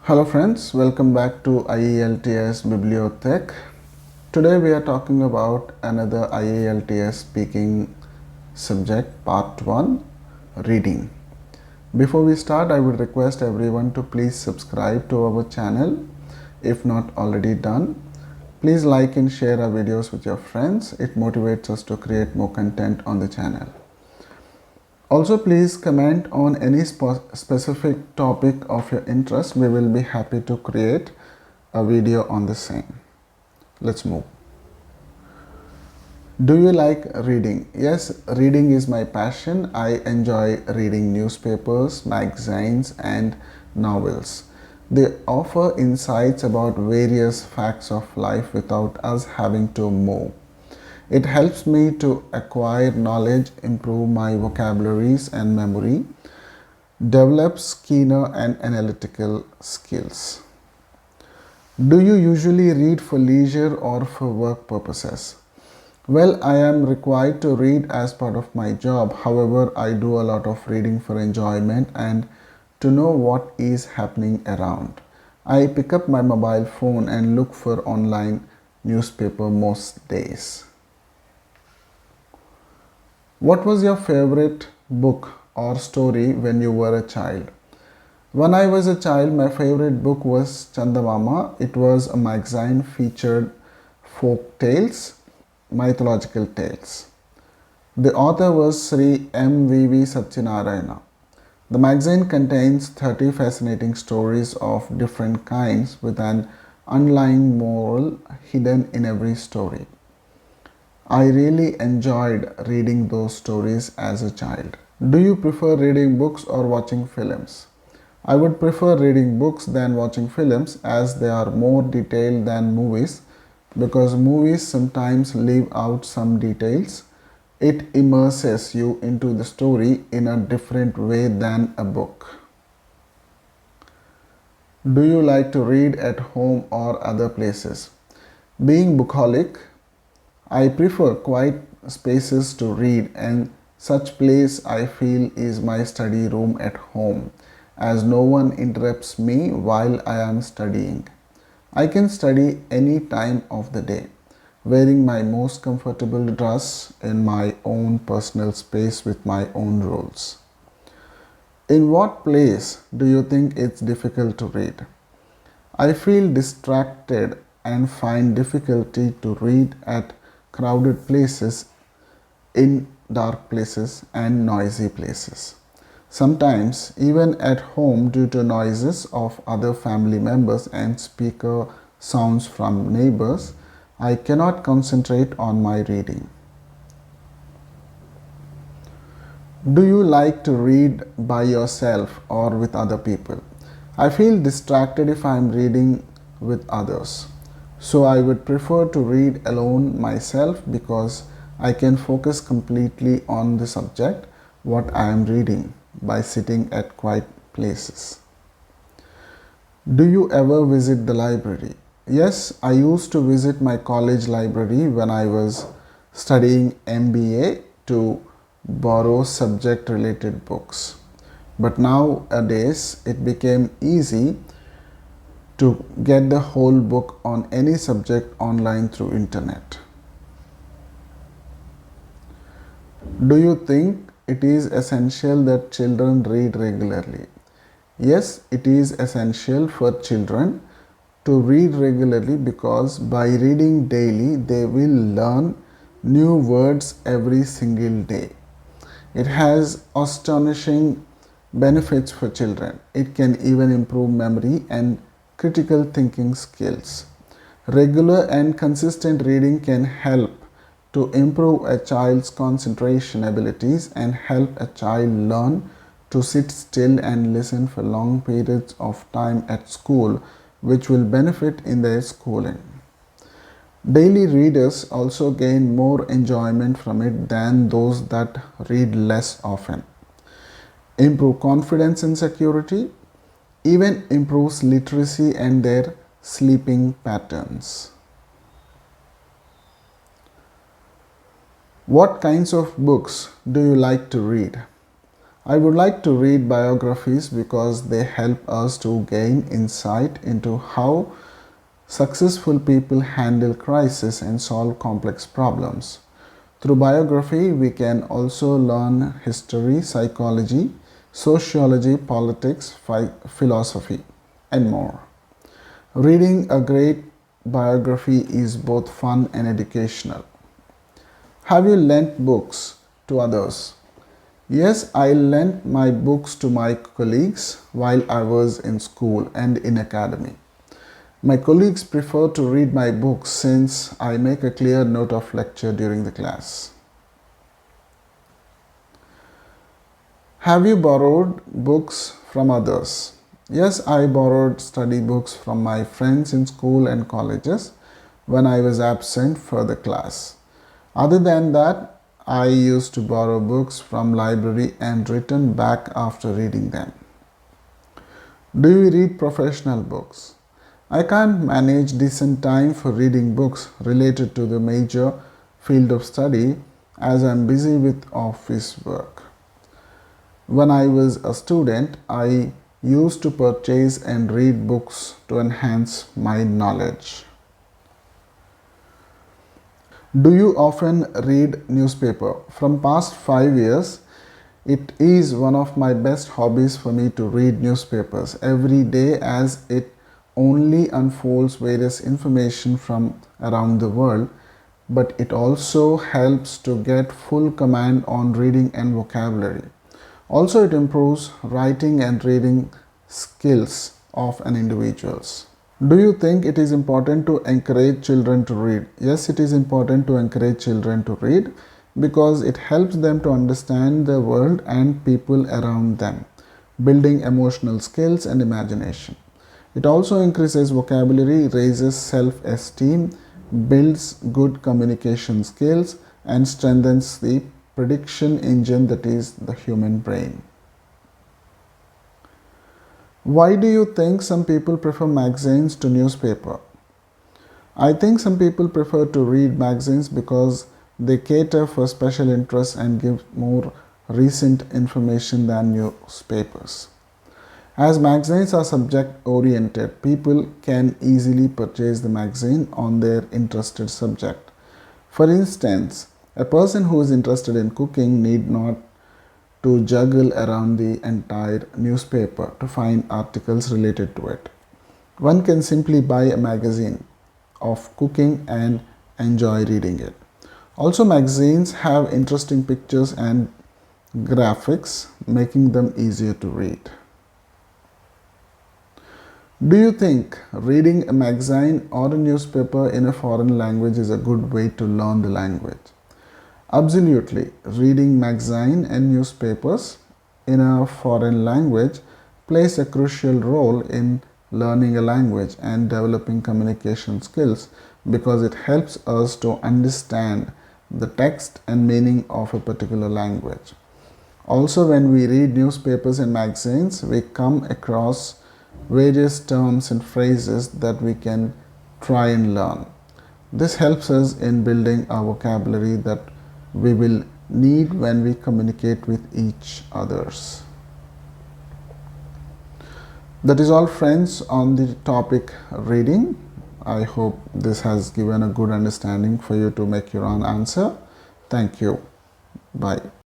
Hello friends, welcome back to IELTS Bibliothèque. Today we are talking about another IELTS speaking subject, part 1, reading. Before we start, I would request everyone to please subscribe to our channel if not already done. Please like and share our videos with your friends. It motivates us to create more content on the channel. Also, please comment on any specific topic of your interest. We will be happy to create a video on the same. Let's move. Do you like reading? Yes, reading is my passion. I enjoy reading newspapers, magazines, and novels. They offer insights about various facts of life without us having to move. It helps me to acquire knowledge, improve my vocabularies and memory, develops keener and analytical skills. Do you usually read for leisure or for work purposes? Well, I am required to read as part of my job. However, I do a lot of reading for enjoyment and to know what is happening around. I pick up my mobile phone and look for online newspaper most days. What was your favorite book or story when you were a child? When I was a child, my favorite book was Chandamama. It was a magazine featured folk tales, mythological tales. The author was Sri M.V.V. Satyanarayana. The magazine contains 30 fascinating stories of different kinds with an underlying moral hidden in every story. I really enjoyed reading those stories as a child. Do you prefer reading books or watching films? I would prefer reading books than watching films as they are more detailed than movies because movies sometimes leave out some details. It immerses you into the story in a different way than a book. Do you like to read at home or other places? Being bookaholic, I prefer quiet spaces to read, and such place I feel is my study room at home, as no one interrupts me while I am studying. I can study any time of the day, wearing my most comfortable dress in my own personal space with my own rules. In what place do you think it's difficult to read? I feel distracted and find difficulty to read at crowded places, in dark places and noisy places. Sometimes even at home due to noises of other family members and speaker sounds from neighbors, I cannot concentrate on my reading. Do you like to read by yourself or with other people? I feel distracted if I am reading with others. So I would prefer to read alone myself because I can focus completely on the subject, what I am reading, by sitting at quiet places. Do you ever visit the library? Yes, I used to visit my college library when I was studying MBA to borrow subject related books. But nowadays it became easy to get the whole book on any subject online through internet. Do you think it is essential that children read regularly? Yes, it is essential for children to read regularly because by reading daily they will learn new words every single day. It has astonishing benefits for children. It can even improve memory and critical thinking skills. Regular and consistent reading can help to improve a child's concentration abilities and help a child learn to sit still and listen for long periods of time at school, which will benefit in their schooling. Daily readers also gain more enjoyment from it than those that read less often. Improve confidence and security, even improves literacy and their sleeping patterns. What kinds of books do you like to read? I would like to read biographies because they help us to gain insight into how successful people handle crisis and solve complex problems. Through biography, we can also learn history, psychology, sociology, politics, philosophy, and more. Reading a great biography is both fun and educational. Have you lent books to others? Yes, I lent my books to my colleagues while I was in school and in academy. My colleagues prefer to read my books since I make a clear note of lecture during the class. Have you borrowed books from others? Yes, I borrowed study books from my friends in school and colleges when I was absent for the class. Other than that, I used to borrow books from library and return back after reading them. Do you read professional books? I can't manage decent time for reading books related to the major field of study as I'm busy with office work. When I was a student, I used to purchase and read books to enhance my knowledge. Do you often read newspaper? From past 5 years, it is one of my best hobbies for me to read newspapers every day as it only unfolds various information from around the world, but it also helps to get full command on reading and vocabulary. Also, it improves writing and reading skills of an individuals. Do you think it is important to encourage children to read? Yes, it is important to encourage children to read because it helps them to understand the world and people around them, building emotional skills and imagination. It also increases vocabulary, raises self-esteem, builds good communication skills, and strengthens the prediction engine that is the human brain. Why do you think some people prefer magazines to newspaper? I think some people prefer to read magazines because they cater for special interests and give more recent information than newspapers. As magazines are subject oriented, people can easily purchase the magazine on their interested subject. For instance, a person who is interested in cooking need not to juggle around the entire newspaper to find articles related to it. One can simply buy a magazine of cooking and enjoy reading it. Also, magazines have interesting pictures and graphics, making them easier to read. Do you think reading a magazine or a newspaper in a foreign language is a good way to learn the language? Absolutely. Reading magazine and newspapers in a foreign language plays a crucial role in learning a language and developing communication skills because it helps us to understand the text and meaning of a particular language. Also, when we read newspapers and magazines, we come across various terms and phrases that we can try and learn. This helps us in building a vocabulary that we will need when we communicate with each others. That is all, friends, on the topic reading. I hope this has given a good understanding for you to make your own answer. Thank you. Bye.